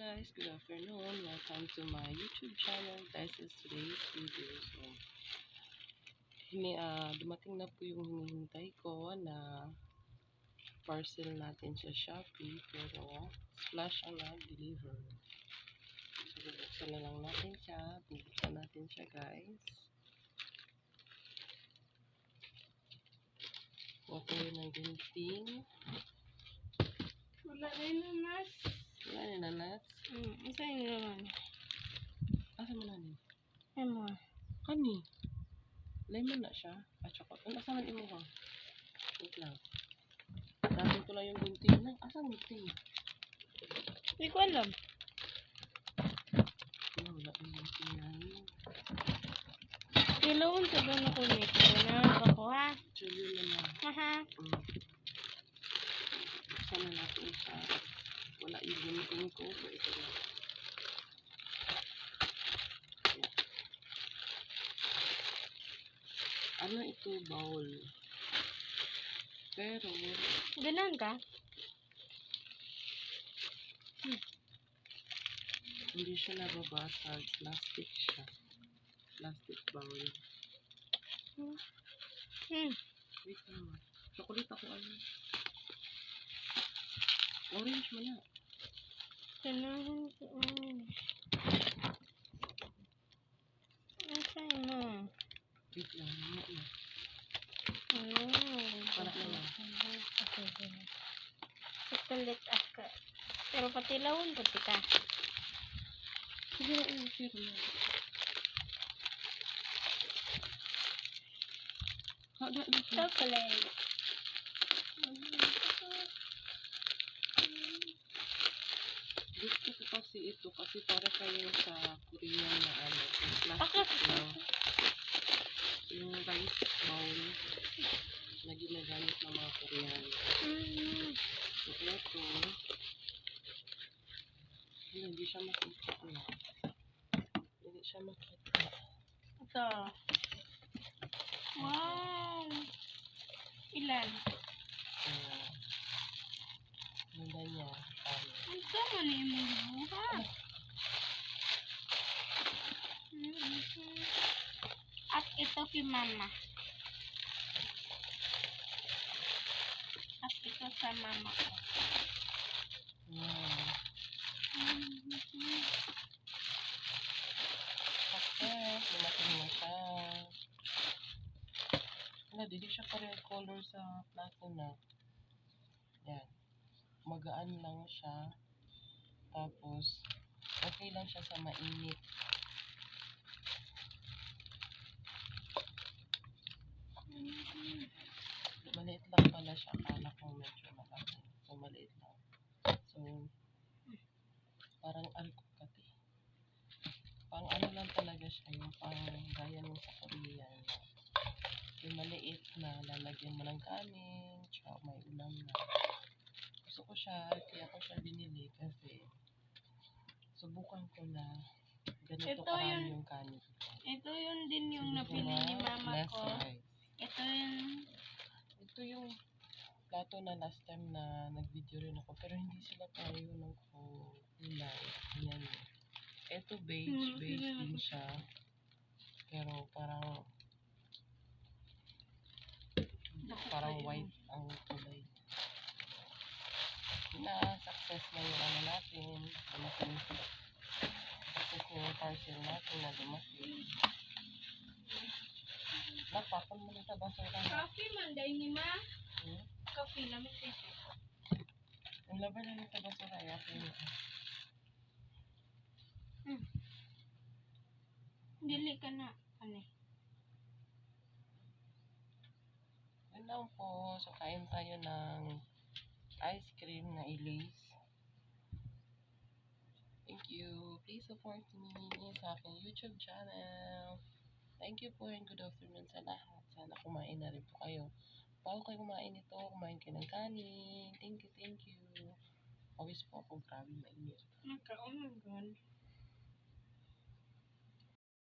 guys, good afternoon. Welcome to my YouTube channel. This is today's video. So, dumating na po yung hinihintay ko na parcel natin sa Shopee, pero Splash ang nag-deliver. So, bubuksan na lang natin siya. Bubuksan natin siya, guys. Kuha tayo ng gunting. Wala na yung nanas. Wala na nanas. Isa yung naman. Asa mo na ni? Ano? Kani? Lemon na siya. At saka, asa man imo ka? Wait lang. Natin ko lang yung gunting na. Asa ang gunting? Hindi ko alam. Wala yung gunting na yun. Kilawin sa doon ako nito. Na ako ha? Actually na na. Haha. Buksan na natin siya. Wala yung gunting ko. So, ito lang. Ano ito? Bowl. Pero, Ganon ka? hindi siya nababasag. Plastic siya. Plastic bowl. Wait lang. Chocolate ako ano. Orange mo na. Ganahan ko. Asa mo? Wait lang. Ano na. Para na lang. Okay, gano'n. Chocolate ako. Pero pati lawon pati ka. Sige na yung zero na. Hada na siya. Chocolate. Gusto ko kasi ito kasi para kayo sa Korean na ano. Yung plastic na. Yung rice bowl na ginagamit ng mga Korean. So, ito. Hindi siya makita. Hindi siya makita. Ito. Wow! Ilan? Ganda niya. Ito mo na yung buhat. At ito kay mama. At ito sa mama ko. Success. Lumating na siya. Wala, hindi siya pareho color sa platinum. Yan. Magaan lang siya. Tapos, okay lang siya sa mainit. Maliit lang pala siya. Akala ko medyo malaki. So, maliit lang. So, parang alkukati. Pang ano lang talaga siya. Yung pang gaya nung sa Korean. Yung maliit na lalagyan mo ng kanin. Tsaka may ulam na. Gusto ko siya. Kaya ko siya binili kasi subukan ko na ganito karami yung kanin. Ito yun din yung napili ni mama ko. Ito yung plato na last time na nag-video rin ako. Pero hindi sila pareho ng kulay. Yan. Ito beige din siya. Pero parang white ang kulay. Na-success na yung ano natin. Success na yung parcel natin na dumating. Napakon mo na sa basura. Coffee man, dahil ni ma. Coffee namin kasi. Ang laban na yung sa basura ay akin. Dili ka na. Ano? Yan lang po. So, kain tayo ng ice cream na Elise. Thank you. Please support me sa aking YouTube channel. Thank you po and good afternoon sa lahat. Sana kumain na rin po kayo. Bago kayo kumain ito, kumain kayo ng kanin. Thank you, thank you. Always po ako, grabe mainit. Nagkaon.